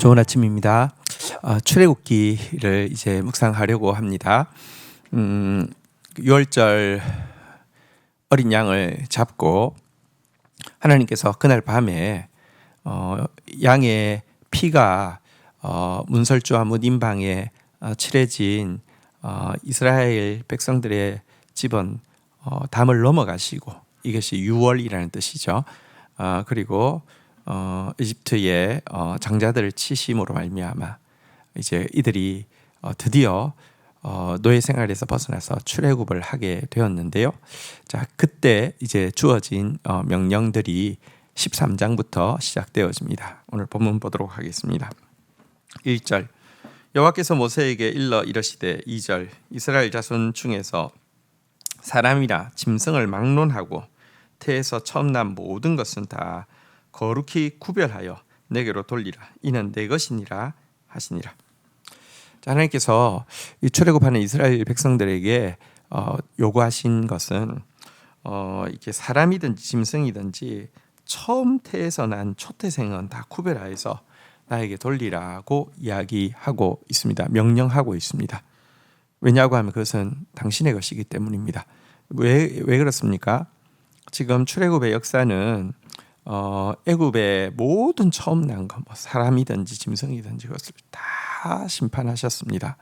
좋은 아침입니다. 출애굽기를 이제 묵상하려고 합니다. 6월절 어린 양을 잡고 하나님께서 그날 밤에 양의 피가 문설주와 문인방에 칠해진 이스라엘 백성들의 집은 담을 넘어가시고, 이것이 6월이라는 뜻이죠. 그리고 이집트의 장자들을 치심으로 말미암아 이제 이들이 드디어 노예 생활에서 벗어나서 출애굽을 하게 되었는데요. 자, 그때 이제 주어진 명령들이 13장부터 시작되어집니다. 오늘 본문 보도록 하겠습니다. 1절, 여호와께서 모세에게 일러 이르시되, 2절, 이스라엘 자손 중에서 사람이나 짐승을 막론하고 태에서 처음 난 모든 것은 다 거룩히 구별하여 내게로 돌리라. 이는 내 것이니라 하시니라. 자, 하나님께서 이 출애굽하는 이스라엘 백성들에게 요구하신 것은 이렇게 사람이든지 짐승이든지 처음 태에서 난 초태생은 다 구별하여서 나에게 돌리라고 이야기하고 있습니다. 명령하고 있습니다. 왜냐고 하면 그것은 당신의 것이기 때문입니다. 왜 그렇습니까? 지금 출애굽의 역사는 애굽의 모든 처음 난 것, 사람이든지 짐승이든지 그것을 다 심판하셨습니다.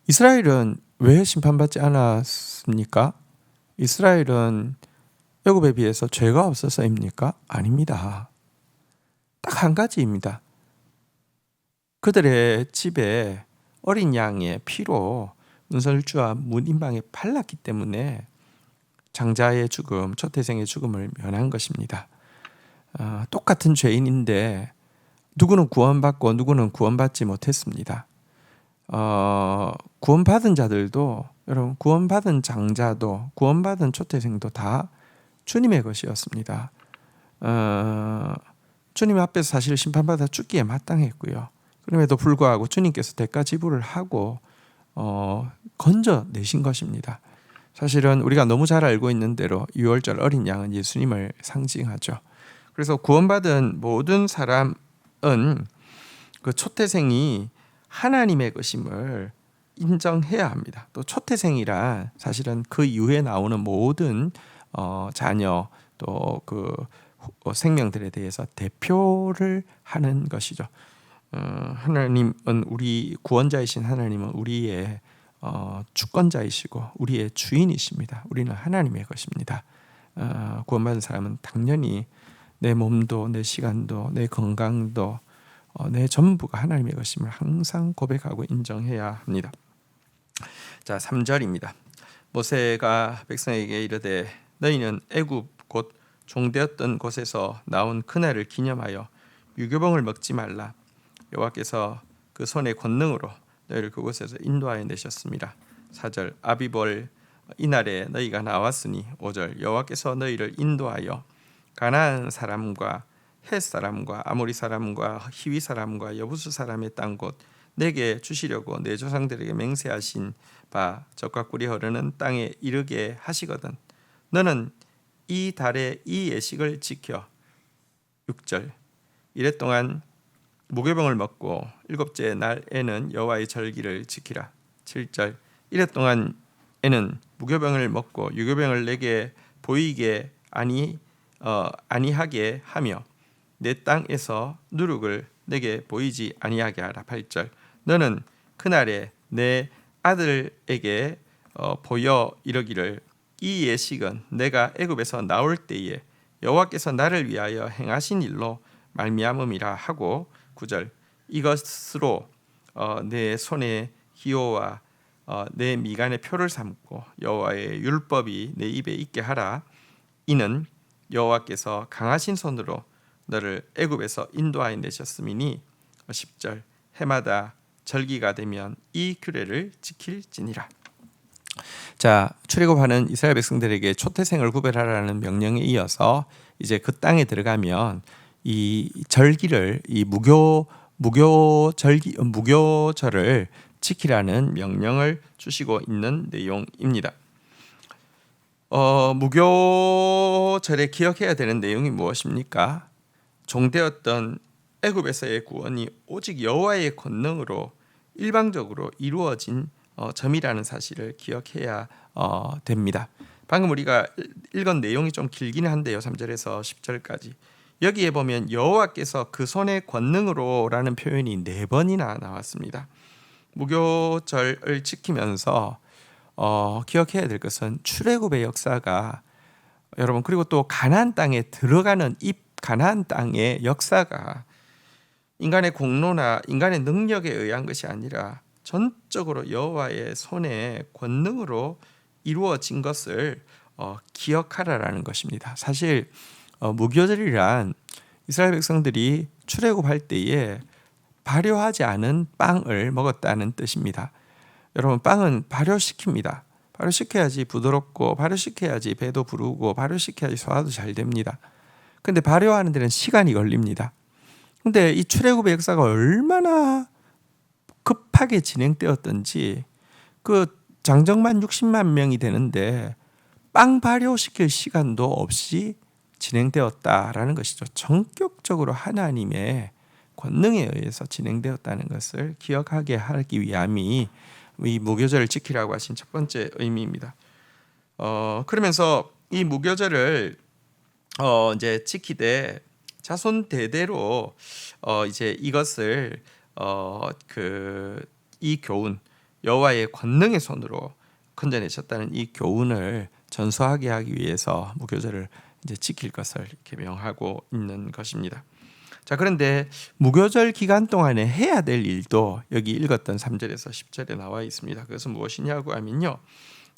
이스라엘은 왜 심판받지 않았습니까? 이스라엘은 애굽에 비해서 죄가 없어서입니까? 아닙니다. 딱 한 가지입니다. 그들의 집에 어린 양의 피로 문설주와 문인방에 발랐기 때문에 장자의 죽음, 초태생의 죽음을 면한 것입니다. 똑같은 죄인인데 누구는 구원받고 누구는 구원받지 못했습니다. 구원받은 자들도, 여러분, 구원받은 장자도 구원받은 초태생도 다 주님의 것이었습니다. 주님 앞에서 사실 심판받아 죽기에 마땅했고요. 그럼에도 불구하고 주님께서 대가 지불을 하고 건져내신 것입니다. 사실은 우리가 너무 잘 알고 있는 대로 6월절 어린 양은 예수님을 상징하죠. 그래서 구원받은 모든 사람은 그 초태생이 하나님의 것임을 인정해야 합니다. 또 초태생이란 사실은 그 이후에 나오는 모든 자녀 또 그 생명들에 대해서 대표를 하는 것이죠. 하나님은, 우리 구원자이신 하나님은 우리의 주권자이시고 우리의 주인이십니다. 우리는 하나님의 것입니다. 구원받은 사람은 당연히 내 몸도 내 시간도 내 건강도 내 전부가 하나님의 것임을 항상 고백하고 인정해야 합니다. 자, 3절입니다. 모세가 백성에게 이르되, 너희는 애굽 곧 종되었던 곳에서 나온 그날을 기념하여 유교봉을 먹지 말라. 여호와께서 그 손의 권능으로 너희를 그곳에서 인도하여 내셨습니다. 4절, 아비볼 이날에 너희가 나왔으니. 5절, 여호와께서 너희를 인도하여 가나안 사람과 헷 사람과 아모리 사람과 히위 사람과 여부수 사람의 땅 곧 내게 주시려고 내 조상들에게 맹세하신 바 젖과 꿀이 흐르는 땅에 이르게 하시거든. 너는 이 달의 이 예식을 지켜. 6절, 이래 동안 무교병을 먹고 일곱째 날에는 여호와의 절기를 지키라. 7절, 이래 동안에는 무교병을 먹고 유교병을 내게 보이게 아니하게 하며 내 땅에서 누룩을 내게 보이지 아니하게 하라. 8절, 너는 그날에 내 아들에게 보여 이르기를, 이 예식은 내가 애굽에서 나올 때에 여호와께서 나를 위하여 행하신 일로 말미암음이라 하고. 9절, 이것으로 내 손의 기호와 내 미간의 표를 삼고 여호와의 율법이 내 입에 있게 하라. 이는 여호와께서 강하신 손으로 너를 애굽에서 인도하여 내셨음이니. 10절, 해마다 절기가 되면 이 규례를 지킬지니라. 자, 출애굽하는 이스라엘 백성들에게 초태생을 구별하라는 명령에 이어서 이제 그 땅에 들어가면 이 절기를, 이 무교절을 지키라는 명령을 주시고 있는 내용입니다. 무교절에 기억해야 되는 내용이 무엇입니까? 종되었던 애굽에서의 구원이 오직 여호와의 권능으로 일방적으로 이루어진 점이라는 사실을 기억해야 됩니다. 방금 우리가 읽은 내용이 좀 길기는 한데요. 3절에서 10절까지 여기에 보면 여호와께서 그 손의 권능으로라는 표현이 4번이나 나왔습니다. 무교절을 지키면서 기억해야 될 것은 출애굽의 역사가 여러분, 그리고 또 가나안 땅에 들어가는 이 가나안 땅의 역사가 인간의 공로나 인간의 능력에 의한 것이 아니라 전적으로 여호와의 손의 권능으로 이루어진 것을 기억하라라는 것입니다. 사실 무교절이란 이스라엘 백성들이 출애굽할 때에 발효하지 않은 빵을 먹었다는 뜻입니다. 여러분, 빵은 발효시킵니다. 발효시켜야지 부드럽고 발효시켜야지 배도 부르고 발효시켜야지 소화도 잘 됩니다. 근데 발효하는 데는 시간이 걸립니다. 근데 이 출애굽의 역사가 얼마나 급하게 진행되었던지 그 장정만 60만 명이 되는데 빵 발효시킬 시간도 없이 진행되었다라는 것이죠. 전격적으로 하나님의 권능에 의해서 진행되었다는 것을 기억하게 하기 위함이 이 무교절을 지키라고 하신 첫 번째 의미입니다. 그러면서 이 무교절을 이제 지키되 자손 대대로 이제 이것을 이 교훈, 여호와의 권능의 손으로 건져내셨다는 이 교훈을 전수하게 하기 위해서 무교절을 이제 지킬 것을 이렇게 명하고 있는 것입니다. 자, 그런데 무교절 기간 동안에 해야 될 일도 여기 읽었던 3절에서 10절에 나와 있습니다. 그것은 무엇이냐고 하면요,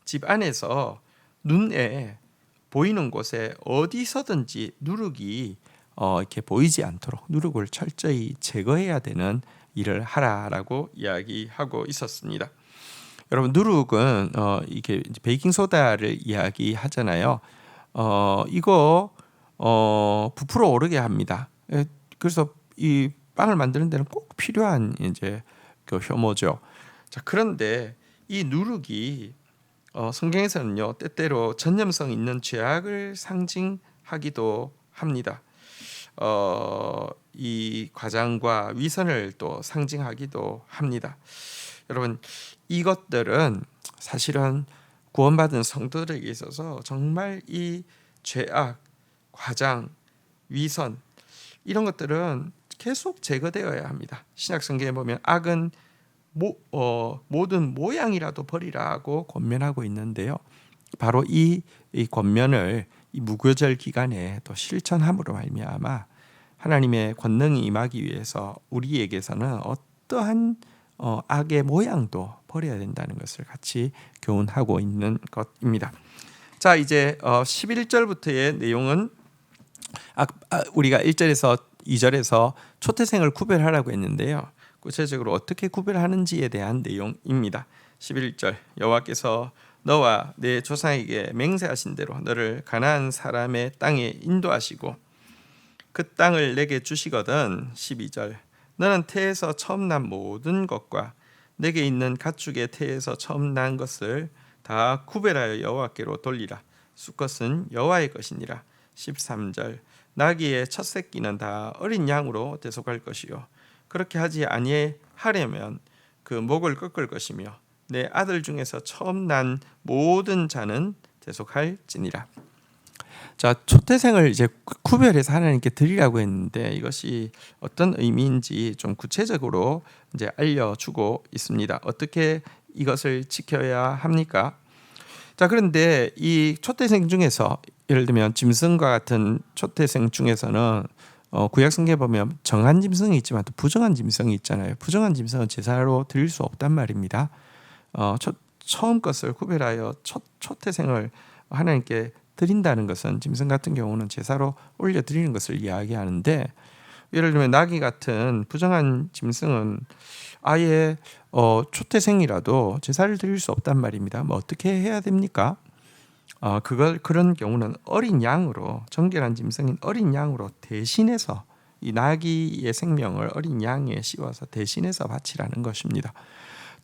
집 안에서 눈에 보이는 곳에 어디서든지 누룩이 이렇게 보이지 않도록 누룩을 철저히 제거해야 되는 일을 하라라고 이야기하고 있었습니다. 여러분, 누룩은 이게 베이킹 소다를 이야기하잖아요. 이거 부풀어 오르게 합니다. 그래서 이 빵을 만드는 데는 꼭 필요한 이제 그 효모죠. 자, 그런데 이 누룩이 성경에서는요, 때때로 전염성 있는 죄악을 상징하기도 합니다. 이 과장과 위선을 또 상징하기도 합니다. 여러분, 이것들은 사실은 구원받은 성도들에게 있어서 정말 이 죄악, 과장, 위선 이런 것들은 계속 제거되어야 합니다. 신약 성경에 보면 악은 모든 모양이라도 버리라고 권면하고 있는데요. 바로 이 권면을 이 무교절 기간에 또 실천함으로 말미암아 하나님의 권능이 임하기 위해서 우리에게서는 어떠한 악의 모양도 버려야 된다는 것을 같이 교훈하고 있는 것입니다. 자, 이제 11절부터의 내용은 우리가 1절에서 2절에서 초태생을 구별하라고 했는데요. 구체적으로 어떻게 구별하는지에 대한 내용입니다. 11절, 여호와께서 너와 내 조상에게 맹세하신 대로 너를 가나안 사람의 땅에 인도하시고 그 땅을 내게 주시거든. 12절, 너는 태에서 처음 난 모든 것과 내게 있는 가축의 태에서 처음 난 것을 다 구별하여 여호와께로 돌리라. 수컷은 여호와의 것이니라. 13절, 나귀의 첫 새끼는 다 어린 양으로 대속할 것이요 그렇게 하지 아니하려면 그 목을 꺾을 것이며 내 아들 중에서 처음 난 모든 자는 대속할지니라. 자, 초태생을 이제 구별해서 하나님께 드리라고 했는데 이것이 어떤 의미인지 좀 구체적으로 이제 알려주고 있습니다. 어떻게 이것을 지켜야 합니까? 자, 그런데 이 초태생 중에서 예를 들면 짐승과 같은 초태생 중에서는 구약 성경에 보면 정한 짐승이 있지만 또 부정한 짐승이 있잖아요. 부정한 짐승은 제사로 드릴 수 없단 말입니다. 처음 것을 구별하여 초태생을 하나님께 드린다는 것은 짐승 같은 경우는 제사로 올려 드리는 것을 이야기하는데, 예를 들면 나귀 같은 부정한 짐승은 아예 초태생이라도 제사를 드릴 수 없단 말입니다. 뭐 어떻게 해야 됩니까? 그런 경우는 어린 양으로, 정결한 짐승인 어린 양으로 대신해서 이 나귀의 생명을 어린 양에 씌워서 대신해서 바치라는 것입니다.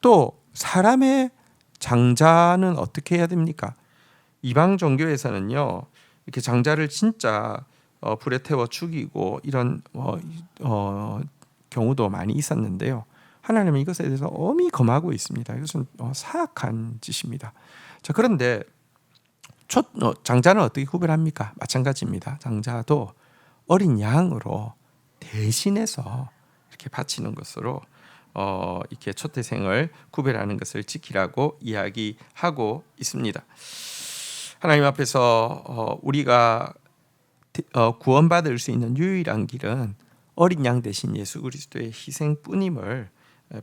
또 사람의 장자는 어떻게 해야 됩니까? 이방 종교에서는요, 이렇게 장자를 진짜 불에 태워 죽이고 이런 경우도 많이 있었는데요. 하나님은 이것에 대해서 엄히 검하고 있습니다. 이것은 사악한 짓입니다. 자, 그런데 장자는 어떻게 구별합니까? 마찬가지입니다. 장자도 어린 양으로 대신해서 이렇게 바치는 것으로 이렇게 초태생을 구별하는 것을 지키라고 이야기하고 있습니다. 하나님 앞에서 우리가 구원받을 수 있는 유일한 길은 어린 양 대신 예수 그리스도의 희생뿐임을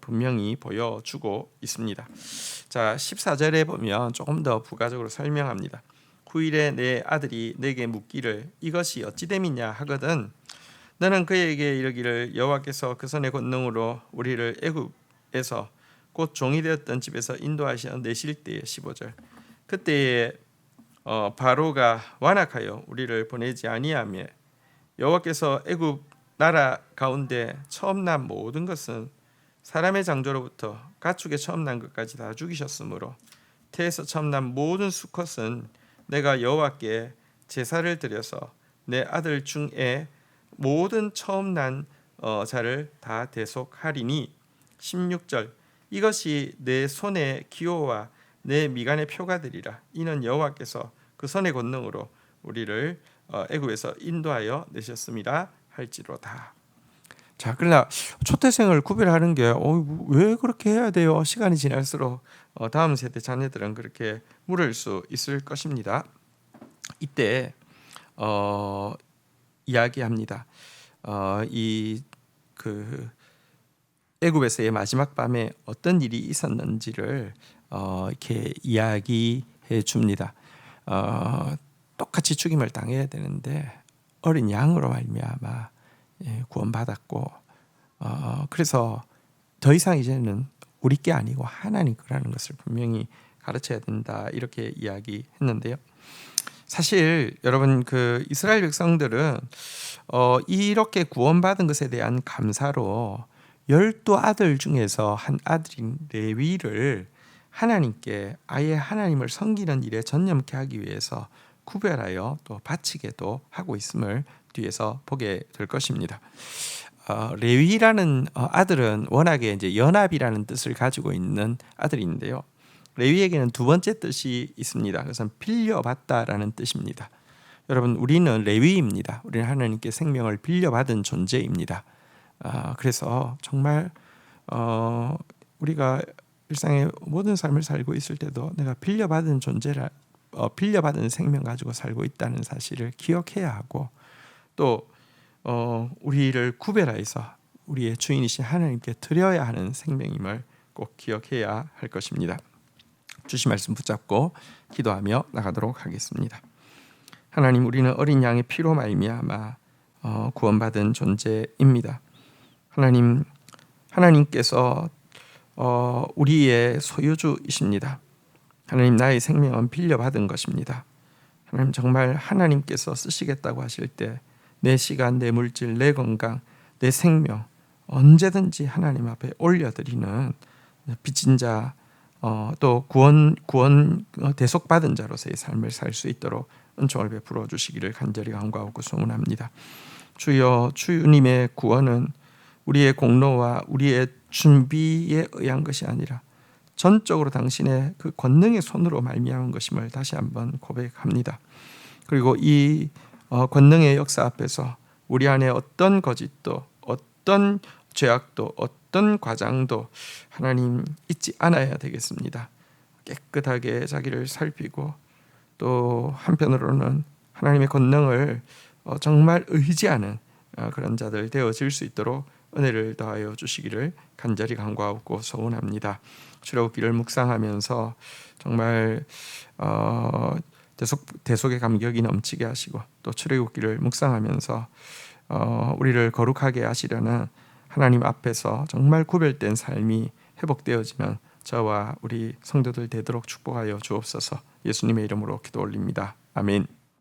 분명히 보여주고 있습니다. 자, 14절에 보면 조금 더 부가적으로 설명합니다. 후일에 내 아들이 내게 묻기를 이것이 어찌 됨이냐 하거든 너는 그에게 이르기를 여호와께서 그 손의 권능으로 우리를 애굽에서 곧 종이 되었던 집에서 인도하시어 내실 때에 15절 그때에 바로가 완악하여 우리를 보내지 아니하며 여호와께서 애굽 나라 가운데 처음 난 모든 것은 사람의 장조로부터 가축의 처음 난 것까지 다 죽이셨으므로 태에서 처음 난 모든 수컷은 내가 여호와께 제사를 드려서 내 아들 중에 모든 처음 난 자를 다 대속하리니 16절 이것이 내 손의 기호와 내 미간의 표가 되리라 이는 여호와께서 그 손의 권능으로 우리를 애굽에서 인도하여 내셨습니다 할지로다. 자, 그러나 초태생을 구별하는 게 왜 그렇게 해야 돼요? 시간이 지날수록 다음 세대 자녀들은 그렇게 물을 수 있을 것입니다. 이때 이야기합니다. 이 그 애굽에서의 마지막 밤에 어떤 일이 있었는지를 이렇게 이야기해 줍니다. 똑같이 죽임을 당해야 되는데 어린 양으로 말미암아 구원받았고 그래서 더 이상 이제는 우리 게 아니고 하나님 거라는 것을 분명히 가르쳐야 된다 이렇게 이야기했는데요. 사실 여러분 그 이스라엘 백성들은 이렇게 구원받은 것에 대한 감사로 12아들 중에서 한 아들인 레위를 하나님께 아예 하나님을 섬기는 일에 전념케 하기 위해서 구별하여 또 바치게도 하고 있음을 뒤에서 보게 될 것입니다. 레위라는 아들은 워낙에 이제 연합이라는 뜻을 가지고 있는 아들인데요. 레위에게는 두 번째 뜻이 있습니다. 그것은 빌려받다라는 뜻입니다. 여러분 우리는 레위입니다. 우리는 하나님께 생명을 빌려받은 존재입니다. 그래서 정말 우리가 일상의 모든 삶을 살고 있을 때도 내가 빌려받은 존재라 빌려받은 생명 가지고 살고 있다는 사실을 기억해야 하고 또 우리를 구별하여서 우리의 주인이신 하나님께 드려야 하는 생명임을 꼭 기억해야 할 것입니다. 주신 말씀 붙잡고 기도하며 나가도록 하겠습니다. 하나님 우리는 어린 양의 피로 말미암아 구원받은 존재입니다. 하나님께서 우리의 소유주이십니다. 하나님 나의 생명은 빌려받은 것입니다. 하나님 정말 하나님께서 쓰시겠다고 하실 때 내 시간, 내 물질, 내 건강, 내 생명 언제든지 하나님 앞에 올려드리는 빚진 자 또 구원 대속받은 자로서의 삶을 살 수 있도록 은총을 베풀어 주시기를 간절히 간구하고 소원합니다. 주여 주님의 구원은 우리의 공로와 우리의 준비에 의한 것이 아니라 전적으로 당신의 그 권능의 손으로 말미암은 것임을 다시 한번 고백합니다. 그리고 이 권능의 역사 앞에서 우리 안에 어떤 거짓도 어떤 죄악도 어떤 과장도 하나님 잊지 않아야 되겠습니다. 깨끗하게 자기를 살피고 또 한편으로는 하나님의 권능을 정말 의지하는 그런 자들 되어질 수 있도록 은혜를 더하여 주시기를 간절히 간구하고 소원합니다. 출애굽기를 묵상하면서 정말 대속의 감격이 넘치게 하시고 또 출애굽기를 묵상하면서 우리를 거룩하게 하시려는 하나님 앞에서 정말 구별된 삶이 회복되어지는 저와 우리 성도들 되도록 축복하여 주옵소서. 예수님의 이름으로 기도 올립니다. 아멘.